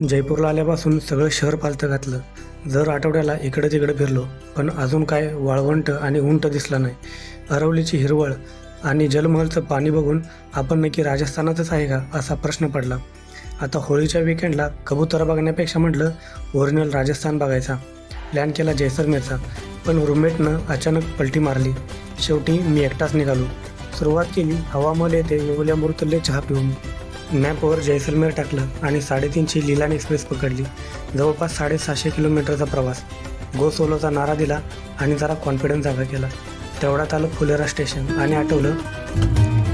जयपूरला आल्यापासून सगळं शहर पालथं घातलं. जर आठवड्याला इकडे तिकडे फिरलो, पण अजून काय वाळवंट आणि उंट दिसला नाही. अरवलीची हिरवळ आणि जलमहलचं पाणी बघून आपण नक्की राजस्थानातच आहे का असा प्रश्न पडला. आता होळीच्या विकेंडला कबूतर बघण्यापेक्षा म्हटलं ओरिजिनल राजस्थान बघायचा. प्लॅन केला जैसलमेरचा, पण रूममेटनं अचानक पलटी मारली. शेवटी मी एकटाच निघालो. सुरुवात केली हवामहल येथे वेगवेगळ्या मूर्तले चहा पिऊन. मॅपवर जैसलमेर टाकलं आणि 3:30ची लीलान एक्सप्रेस पकडली. जवळपास 750 किलोमीटरचा प्रवास. गो सोलोचा नारा दिला आणि जरा कॉन्फिडन्स जागा केला. तेवढ्यात आलं फुलेरा स्टेशन आणि आठवलं,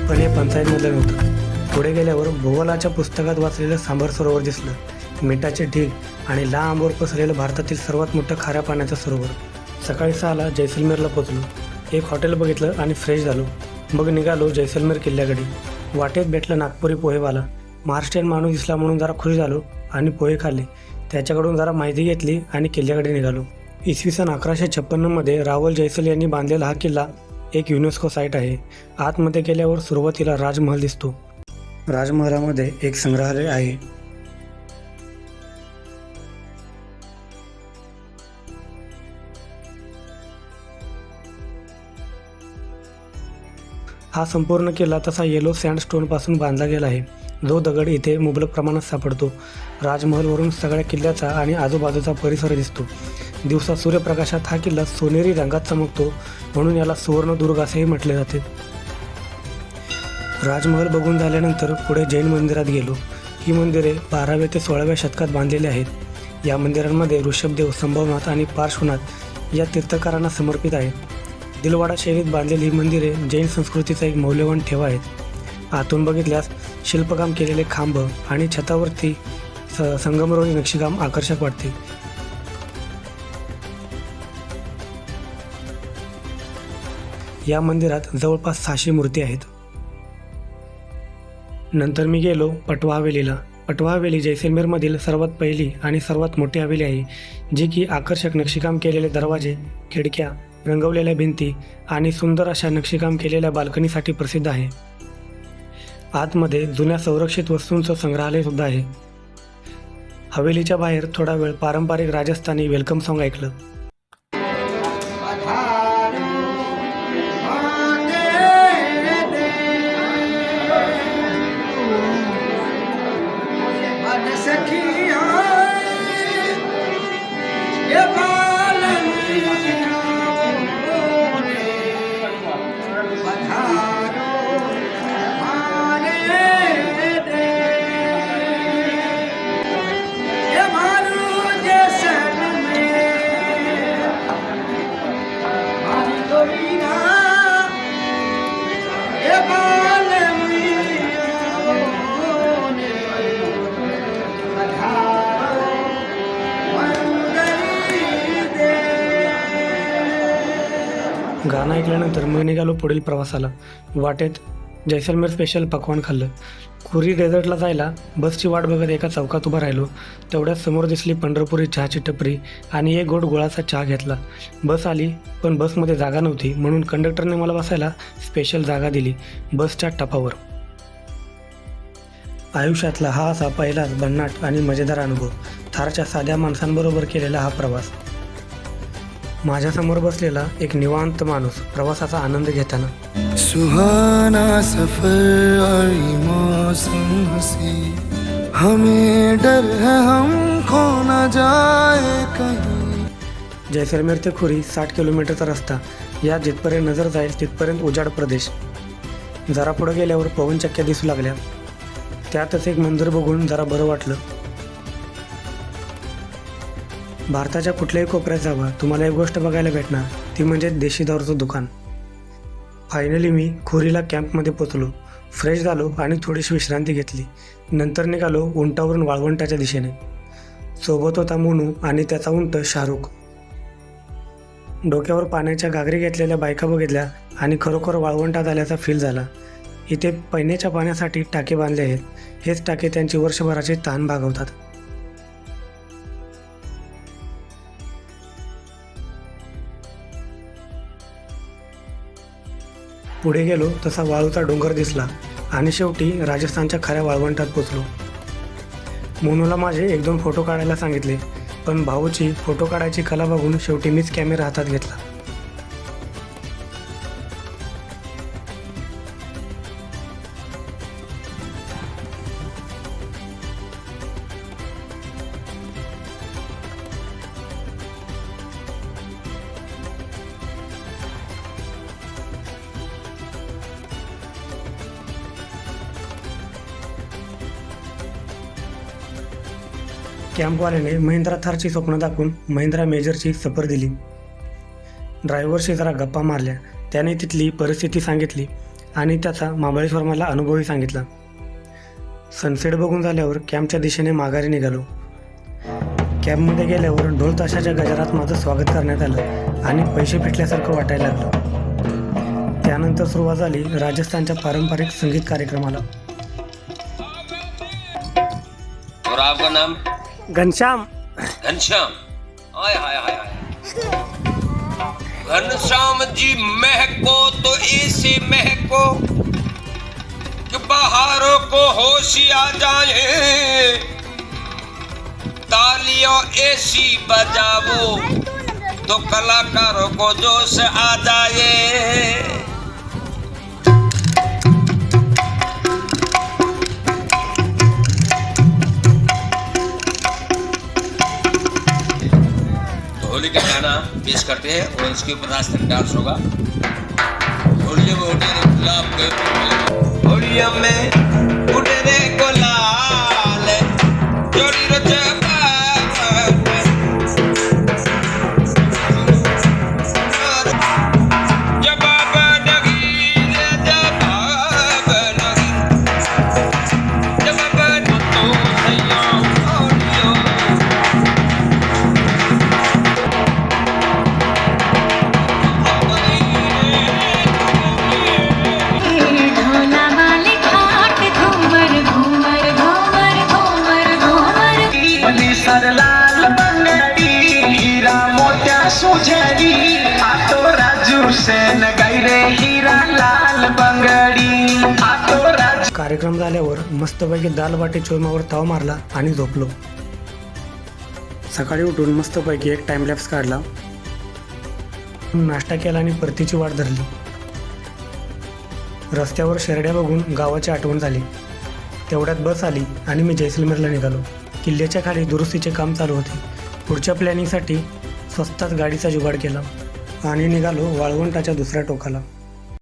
पण हे पंचायतमधलं नव्हतं. पुढे गेल्यावर भूगोलाच्या पुस्तकात वाचलेलं सांबर सरोवर दिसलं. मिठाचे ढीग आणि लांबवर पसरलेलं भारतातील सर्वात मोठं खाऱ्या पाण्याचं सरोवर. सकाळी 6ला जैसलमेरला पोचलो. एक हॉटेल बघितलं आणि फ्रेश झालो. मग निघालो जैसलमेर किल्ल्याकडे. वाटेत भेटलं नागपुरी पोहेवाला. महाराष्ट्रीयन माणूस दिसला म्हणून जरा खुश झालो आणि पोहे खाल्ले. त्याच्याकडून जरा माहिती घेतली आणि किल्ल्याकडे निघालो. इसवी सन 1156मध्ये रावल जैसल यांनी बांधलेला हा किल्ला एक युनेस्को साईट आहे. आतमध्ये गेल्यावर सुरुवातीला राजमहल दिसतो. राजमहलामध्ये एक संग्रहालय आहे. हा संपूर्ण किल्ला तसा येलो सँडस्टोनपासून बांधला गेला आहे, जो दगड इथे मुबलक प्रमाणात सापडतो. राजमहलवरून सगळ्या किल्ल्याचा आणि आजूबाजूचा परिसर दिसतो. दिवसा सूर्यप्रकाशात हा किल्ला सोनेरी रंगात चमकतो, म्हणून याला सुवर्णदुर्ग असेही म्हटले जाते. राजमहल बघून झाल्यानंतर पुढे जैन मंदिरात गेलो. ही मंदिरे 12व्या ते 16व्या शतकात बांधलेली आहेत. या मंदिरांमध्ये ऋषभदेव, संभवनाथ आणि पार्श्वनाथ या तीर्थकारांना समर्पित आहेत. दिलवाडा शैलीत बांधलेली ही मंदिरे जैन संस्कृतीचा एक मौल्यवान ठेवा आहेत. आतून बघितल्यास शिल्पकाम केलेले खांब आणि छतावरती संगमरवरी नक्षीकाम आकर्षक वाटते. या मंदिरात जवळपास 600 मूर्ती आहेत. नंतर मी गेलो पटवा हवेलीला. पटवा हवेली जैसलमेरमधील सर्वात पहिली आणि सर्वात मोठी हवेली आहे, जी की आकर्षक नक्षीकाम केलेले दरवाजे, खिडक्या, रंगवलेल्या भिंती आणि सुंदर अशा नक्षीकाम केलेल्या बाल्कनीसाठी प्रसिद्ध आहे. आतमध्ये जुन्या संरक्षित वस्तूंचं संग्रहालय सुद्धा आहे. हवेलीच्या बाहेर थोडा वेळ पारंपरिक राजस्थानी वेलकम सॉन्ग ऐकलं. गाणं ऐकल्यानंतर मी निघालो पुढील प्रवासाला. वाटेत जैसलमेर स्पेशल पकवान खाल्लं. खुरी डेझर्टला जायला बसची वाट बघत एका चौकात उभा राहिलो. तेवढ्यात समोर दिसली पंढरपुरी चहाची टपरी आणि एक गोड गुळाचा चहा घेतला. बस आली, पण बसमध्ये जागा नव्हती, म्हणून कंडक्टरने मला बसायला स्पेशल जागा दिली बसच्या टपावर. आयुष्यातला हा असा पहिलाच भन्नाट आणि मजेदार अनुभव. थारच्या साध्या माणसांबरोबर केलेला हा प्रवास. माझ्यासमोर बसलेला एक निवांत माणूस प्रवासाचा आनंद घेताना. सुहाना सफर और ये मौसम हसी, हमें डर है हम खो न जाए कहीं. जैसलमेर ते खुरी 60 किलोमीटरचा रस्ता. या जिथपर्यंत नजर जाईल तिथपर्यंत उजाड प्रदेश. जरा पुढे गेल्यावर पवनचक्क्या दिसू लागल्या. त्यातच एक मंदिर बघून जरा बरं वाटलं. भारताच्या कुठल्याही कोपऱ्यात जावा, तुम्हाला एक गोष्ट बघायला भेटणार, ती म्हणजे देशी दारूचं दुकान. फायनली मी खुरीला कॅम्पमध्ये पोचलो. फ्रेश झालो आणि थोडीशी विश्रांती घेतली. नंतर निघालो उंटावरून वाळवंटाच्या दिशेने. सोबत होता मोनू आणि त्याचा उंट शाहरुख. डोक्यावर पाण्याच्या घागरी घेतलेल्या बायका बघितल्या आणि खरोखर वाळवंटात आल्याचा फील झाला. इथे पिण्याच्या पाण्यासाठी टाके बांधले आहेत. हेच टाके त्यांची वर्षभराची तहान भागवतात. पुढे गेलो तसा वाळूचा डोंगर दिसला आणि शेवटी राजस्थानच्या खऱ्या वाळवंटात पोचलो. मोनूला माझे 1-2 फोटो काढायला सांगितले, पण भाऊची फोटो काढायची कला बघून शेवटी मीच कॅमेरा हातात घेतला. कॅम्पवाल्याने महिंद्रा थारची स्वप्न दाखवून महिंद्रा मेजरची सफर दिली. ड्रायव्हरशी जरा गप्पा मारल्या. त्याने तिथली परिस्थिती सांगितली आणि त्याचा महाबळेश्वर अनुभवही सांगितला. सनसेट बघून झाल्यावर कॅम्पच्या दिशेने माघारी निघालो. कॅम्पमध्ये गेल्यावर ढोल ताशाच्या गजरात माझं स्वागत करण्यात आलं आणि पैसे फिटल्यासारखं वाटायला लागलं. त्यानंतर सुरुवात झाली राजस्थानच्या पारंपरिक संगीत कार्यक्रमाला. और आपका नाम? घनश्याम. घनश्याम. हाय हाय हाय हाय. घनश्याम जी महको तो ऐसे महको कि बहारों को होश आ जाए, तालियों ऐसी बजाओ तो कलाकारों को जोश आ जाए. होली का गाना पेश करते हैं और इसके ऊपर राजस्थानी डांस होगा. होली में उठे रे गुलाब के फूल, होलिया में उठे रे गुलाल, जोड़ी रो लाल बंगड़ी हीरा मोत्या सुझरी, आतो राजू सेन गैरे हीरा लाल बंगड़ी, आतो राजू. कार्यक्रम झाल्यावर मस्तपैकी दाल बाटी चूरमावर ताव मारला आणि झोपलो. सकाळी उठून मस्तपैकी एक टाइमलॅप्स काढला, नाश्ता केला आणि परतीची वाट धरली. रस्त्यावर शेरड्या बघून गावाची आठवण झाली. तेवढ्यात बस आली आणि मी जैसलमेरला निघालो. किल्ल्याच्या खाली दुरुस्तीचे काम चालू होते. पुढच्या प्लॅनिंगसाठी स्वस्तात गाडीचा जुगाड केला आणि निघालो वाळवंटाच्या दुसऱ्या टोकाला.